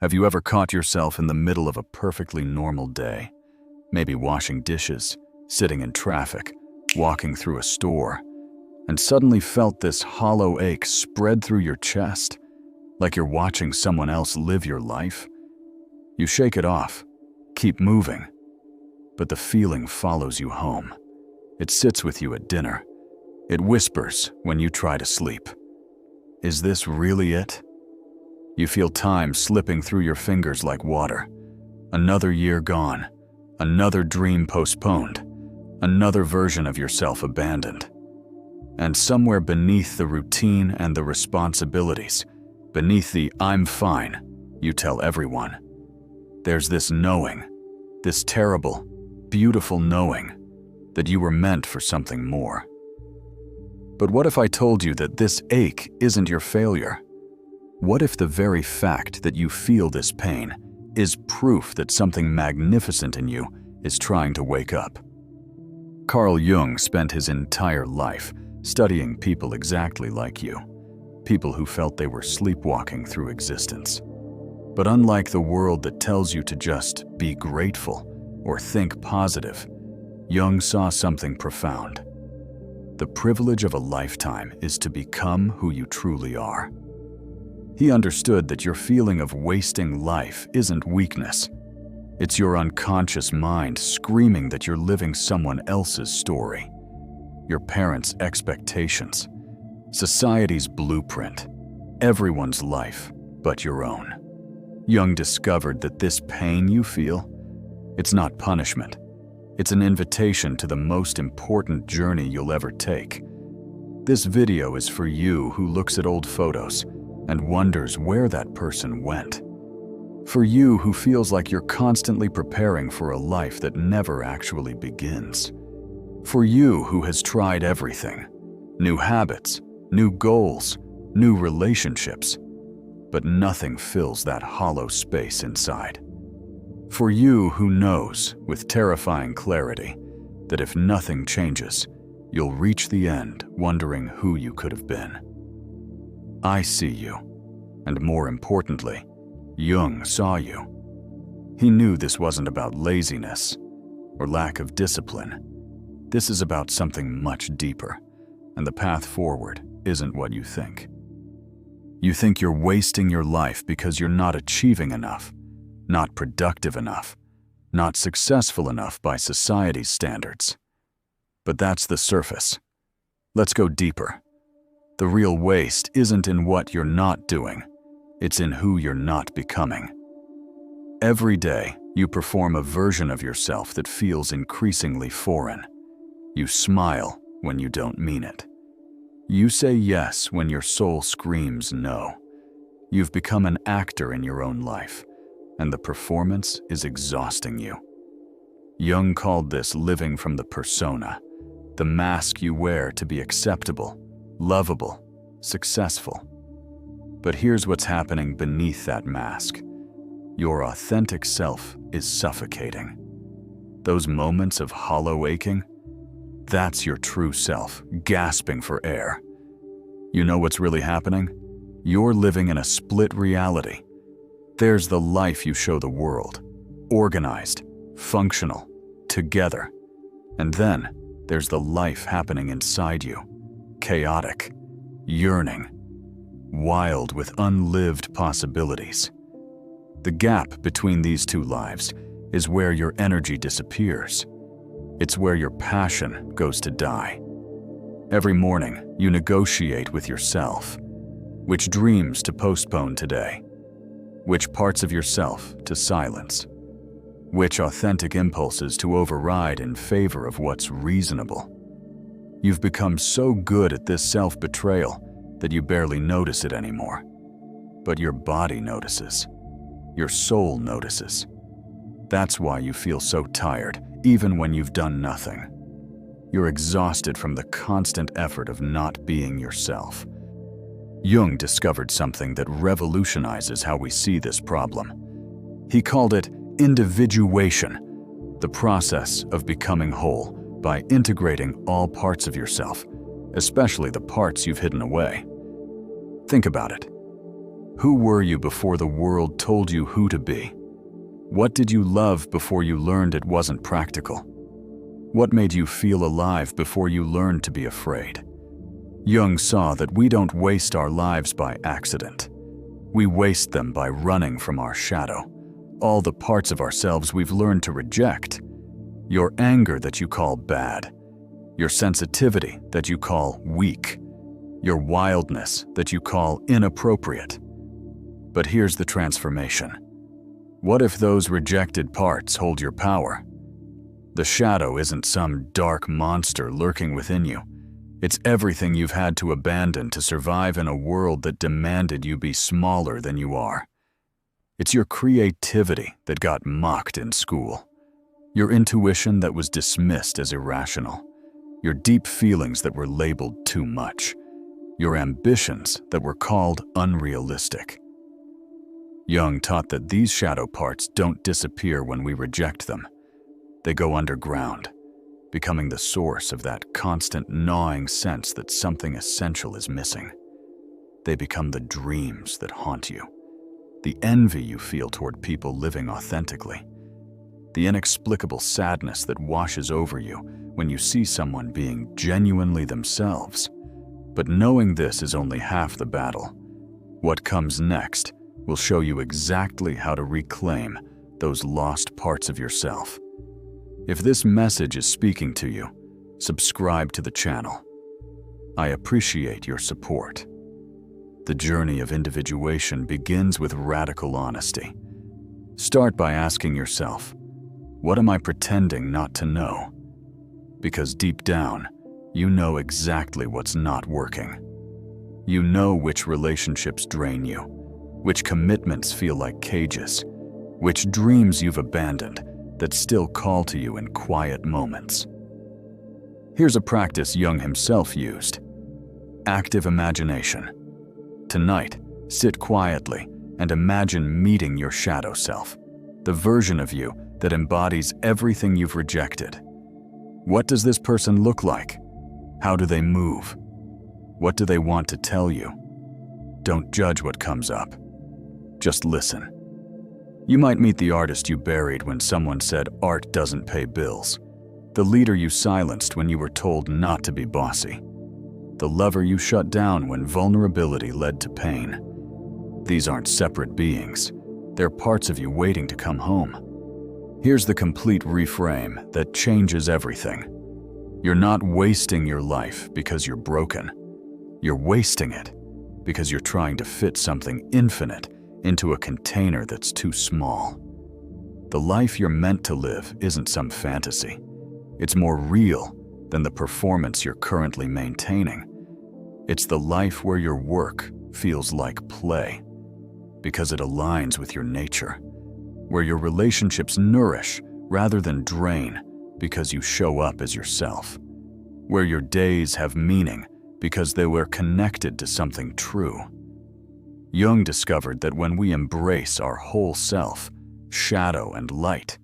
Have you ever caught yourself in the middle of a perfectly normal day, maybe washing dishes, sitting in traffic, walking through a store, and suddenly felt this hollow ache spread through your chest, like you're watching someone else live your life? You shake it off, keep moving, but the feeling follows you home. It sits with you at dinner. It whispers when you try to sleep. Is this really it? You feel time slipping through your fingers like water. Another year gone, another dream postponed, another version of yourself abandoned. And somewhere beneath the routine and the responsibilities, beneath the "I'm fine," you tell everyone, there's this knowing, this terrible, beautiful knowing that you were meant for something more. But what if I told you that this ache isn't your failure? What if the very fact that you feel this pain is proof that something magnificent in you is trying to wake up? Carl Jung spent his entire life studying people exactly like you, people who felt they were sleepwalking through existence. But unlike the world that tells you to just be grateful or think positive, Jung saw something profound. The privilege of a lifetime is to become who you truly are. He understood that your feeling of wasting life isn't weakness. It's your unconscious mind screaming that you're living someone else's story. Your parents' expectations, society's blueprint, everyone's life but your own. Jung discovered that this pain you feel, it's not punishment. It's an invitation to the most important journey you'll ever take. This video is for you who looks at old photos and wonders where that person went. For you who feels like you're constantly preparing for a life that never actually begins. For you who has tried everything, new habits, new goals, new relationships, but nothing fills that hollow space inside. For you who knows with terrifying clarity that if nothing changes, you'll reach the end wondering who you could have been. I see you, and more importantly, Jung saw you. He knew this wasn't about laziness or lack of discipline. This is about something much deeper, and the path forward isn't what you think. You think you're wasting your life because you're not achieving enough, not productive enough, not successful enough by society's standards. But that's the surface. Let's go deeper. The real waste isn't in what you're not doing, it's in who you're not becoming. Every day, you perform a version of yourself that feels increasingly foreign. You smile when you don't mean it. You say yes when your soul screams no. You've become an actor in your own life, and the performance is exhausting you. Jung called this living from the persona, the mask you wear to be acceptable, lovable, successful. But here's what's happening beneath that mask. Your authentic self is suffocating. Those moments of hollow aching, that's your true self, gasping for air. You know what's really happening? You're living in a split reality. There's the life you show the world, organized, functional, together. And then there's the life happening inside you, chaotic, yearning, wild with unlived possibilities. The gap between these two lives is where your energy disappears. It's where your passion goes to die. Every morning, you negotiate with yourself. Which dreams to postpone today? Which parts of yourself to silence? Which authentic impulses to override in favor of what's reasonable? You've become so good at this self-betrayal that you barely notice it anymore. But your body notices. Your soul notices. That's why you feel so tired, even when you've done nothing. You're exhausted from the constant effort of not being yourself. Jung discovered something that revolutionizes how we see this problem. He called it individuation, the process of becoming whole by integrating all parts of yourself, especially the parts you've hidden away. Think about it. Who were you before the world told you who to be? What did you love before you learned it wasn't practical? What made you feel alive before you learned to be afraid? Jung saw that we don't waste our lives by accident. We waste them by running from our shadow, all the parts of ourselves we've learned to reject. Your anger that you call bad, your sensitivity that you call weak, your wildness that you call inappropriate. But here's the transformation. What if those rejected parts hold your power? The shadow isn't some dark monster lurking within you. It's everything you've had to abandon to survive in a world that demanded you be smaller than you are. It's your creativity that got mocked in school, your intuition that was dismissed as irrational, your deep feelings that were labeled too much, your ambitions that were called unrealistic. Jung taught that these shadow parts don't disappear when we reject them. They go underground, becoming the source of that constant gnawing sense that something essential is missing. They become the dreams that haunt you, the envy you feel toward people living authentically, the inexplicable sadness that washes over you when you see someone being genuinely themselves. But knowing this is only half the battle. What comes next will show you exactly how to reclaim those lost parts of yourself. If this message is speaking to you, subscribe to the channel. I appreciate your support. The journey of individuation begins with radical honesty. Start by asking yourself, what am I pretending not to know? Because deep down, you know exactly what's not working. You know which relationships drain you, which commitments feel like cages, which dreams you've abandoned that still call to you in quiet moments. Here's a practice Jung himself used: active imagination. Tonight, sit quietly and imagine meeting your shadow self, the version of you that embodies everything you've rejected. What does this person look like? How do they move? What do they want to tell you? Don't judge what comes up. Just listen. You might meet the artist you buried when someone said art doesn't pay bills, the leader you silenced when you were told not to be bossy, the lover you shut down when vulnerability led to pain. These aren't separate beings. They're parts of you waiting to come home. Here's the complete reframe that changes everything. You're not wasting your life because you're broken. You're wasting it because you're trying to fit something infinite into a container that's too small. The life you're meant to live isn't some fantasy. It's more real than the performance you're currently maintaining. It's the life where your work feels like play, because it aligns with your nature, where your relationships nourish rather than drain because you show up as yourself, where your days have meaning because they were connected to something true. Jung discovered that when we embrace our whole self, shadow and light,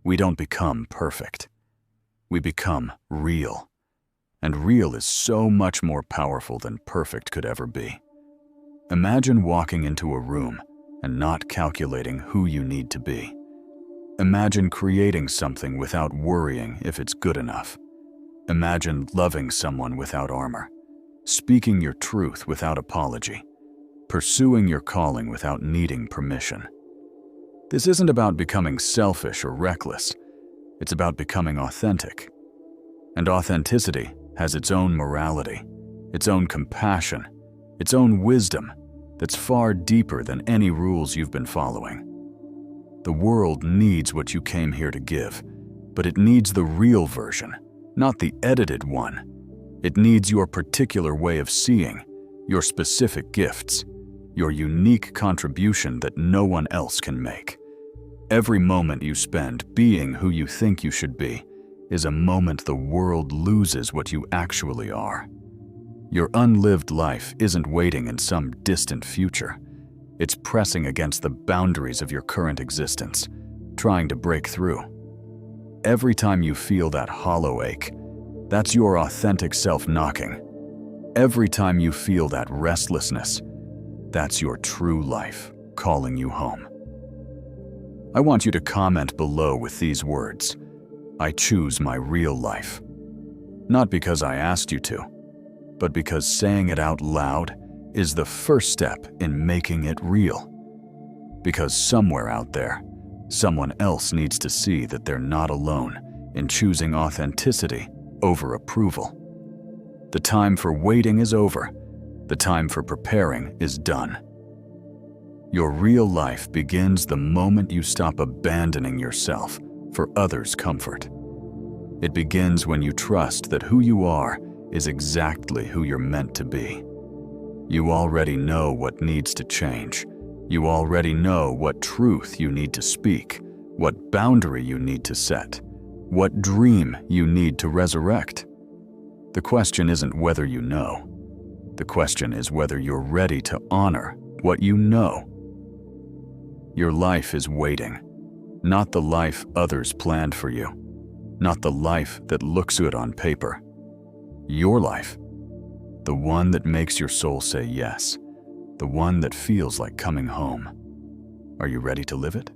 we don't become perfect. We become real. And real is so much more powerful than perfect could ever be. Imagine walking into a room and not calculating who you need to be. Imagine creating something without worrying if it's good enough. Imagine loving someone without armor, speaking your truth without apology, pursuing your calling without needing permission. This isn't about becoming selfish or reckless. It's about becoming authentic. And authenticity has its own morality, its own compassion, its own wisdom that's far deeper than any rules you've been following. The world needs what you came here to give, but it needs the real version, not the edited one. It needs your particular way of seeing, your specific gifts, your unique contribution that no one else can make. Every moment you spend being who you think you should be is a moment the world loses what you actually are. Your unlived life isn't waiting in some distant future. It's pressing against the boundaries of your current existence, trying to break through. Every time you feel that hollow ache, that's your authentic self knocking. Every time you feel that restlessness, That's your true life calling you home. I want you to comment below with these words: I choose my real life. Not because I asked you to, but because saying it out loud is the first step in making it real. Because somewhere out there, someone else needs to see that they're not alone in choosing authenticity over approval. The time for waiting is over. The time for preparing is done. Your real life begins the moment you stop abandoning yourself for others' comfort. It begins when you trust that who you are is exactly who you're meant to be. You already know what needs to change. You already know what truth you need to speak, what boundary you need to set, what dream you need to resurrect. The question isn't whether you know. The question is whether you're ready to honor what you know. Your life is waiting, not the life others planned for you, not the life that looks good on paper. Your life, the one that makes your soul say yes, the one that feels like coming home. Are you ready to live it?